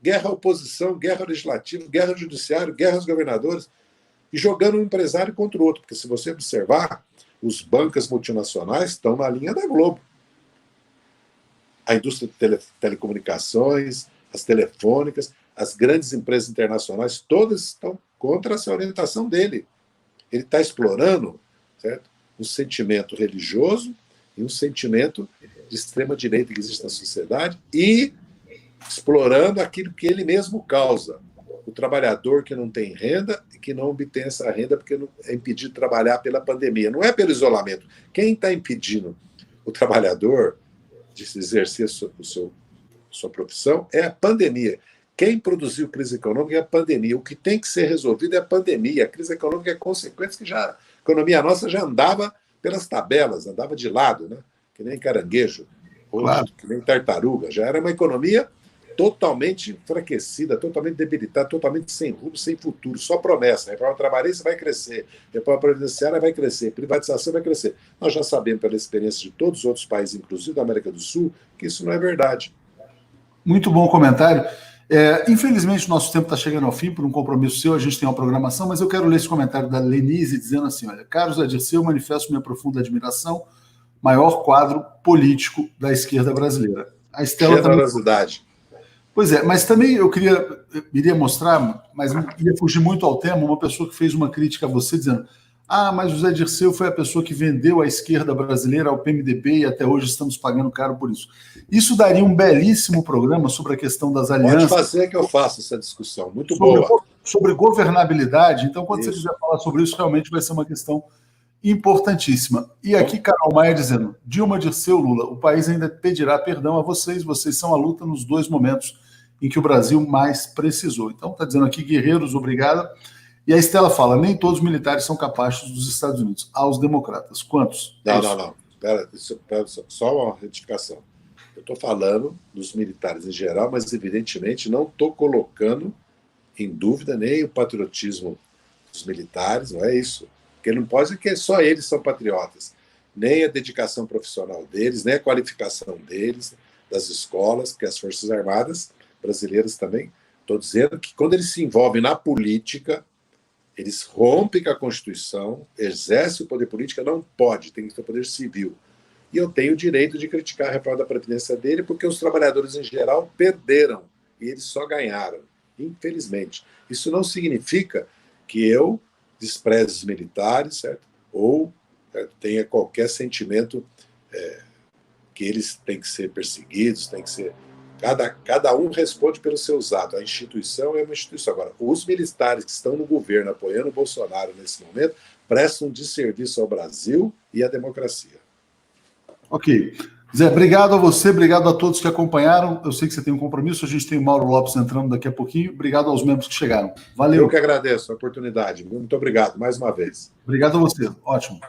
Guerra à oposição, guerra ao legislativo, guerra ao judiciário, guerra aos governadores, e jogando um empresário contra o outro. Porque se você observar, os bancos multinacionais estão na linha da Globo. A indústria de telecomunicações, as telefônicas, as grandes empresas internacionais, todas estão contra essa orientação dele. Ele está explorando, certo, um sentimento religioso e um sentimento de extrema-direita que existe na sociedade e explorando aquilo que ele mesmo causa. O trabalhador que não tem renda e que não obtém essa renda porque é impedido de trabalhar pela pandemia. Não é pelo isolamento. Quem está impedindo o trabalhador de exercer sua profissão é a pandemia. Quem produziu crise econômica é a pandemia. O que tem que ser resolvido é a pandemia. A crise econômica é consequência que a economia nossa já andava pelas tabelas, andava de lado, né? Que nem caranguejo, claro, que nem tartaruga. Já era uma economia totalmente enfraquecida, totalmente debilitada, totalmente sem rumo, sem futuro, só promessa. Reforma trabalhista vai crescer, reforma previdenciária vai crescer, privatização vai crescer. Nós já sabemos, pela experiência de todos os outros países, inclusive da América do Sul, que isso não é verdade. Muito bom comentário. Infelizmente, o nosso tempo está chegando ao fim, por um compromisso seu, a gente tem uma programação, mas eu quero ler esse comentário da Lenise dizendo assim, olha, Carlos Adirceu, manifesto minha profunda admiração, maior quadro político da esquerda brasileira. A Estela generosidade. Também... Pois é, mas também eu iria mostrar, mas ia fugir muito ao tema, uma pessoa que fez uma crítica a você, dizendo mas José Dirceu foi a pessoa que vendeu a esquerda brasileira ao PMDB e até hoje estamos pagando caro por isso. Isso daria um belíssimo programa sobre a questão das alianças. Pode fazer que eu faça essa discussão, muito boa. Sobre governabilidade, então quando você quiser falar sobre isso, realmente vai ser uma questão importantíssima. E aqui Carol Maia dizendo, Dilma Dirceu, Lula, o país ainda pedirá perdão a vocês são a luta nos dois momentos em que o Brasil mais precisou. Então está dizendo aqui, guerreiros, obrigada. E a Estela fala, nem todos os militares são capazes dos Estados Unidos. Aos democratas. Quantos? Não. Espera, só uma retificação. Eu estou falando dos militares em geral, mas evidentemente não estou colocando em dúvida nem o patriotismo dos militares, não é isso. Porque não pode dizer que só eles são patriotas. Nem a dedicação profissional deles, nem a qualificação deles, das escolas, porque as Forças Armadas brasileiras também. Estou dizendo que quando eles se envolvem na política, eles rompem com a Constituição, exercem o poder político, não pode, tem que ter poder civil. E eu tenho o direito de criticar a reforma da Previdência dele, porque os trabalhadores, em geral, perderam, e eles só ganharam, infelizmente. Isso não significa que eu despreze os militares, certo? Ou tenha qualquer sentimento que eles têm que ser perseguidos, têm que ser... Cada um responde pelos seus atos. A instituição é uma instituição. Agora, os militares que estão no governo apoiando o Bolsonaro nesse momento prestam desserviço ao Brasil e à democracia. Ok. Zé, obrigado a você, obrigado a todos que acompanharam. Eu sei que você tem um compromisso, a gente tem o Mauro Lopes entrando daqui a pouquinho. Obrigado aos membros que chegaram. Valeu. Eu que agradeço a oportunidade. Muito obrigado, mais uma vez. Obrigado a você. Ótimo.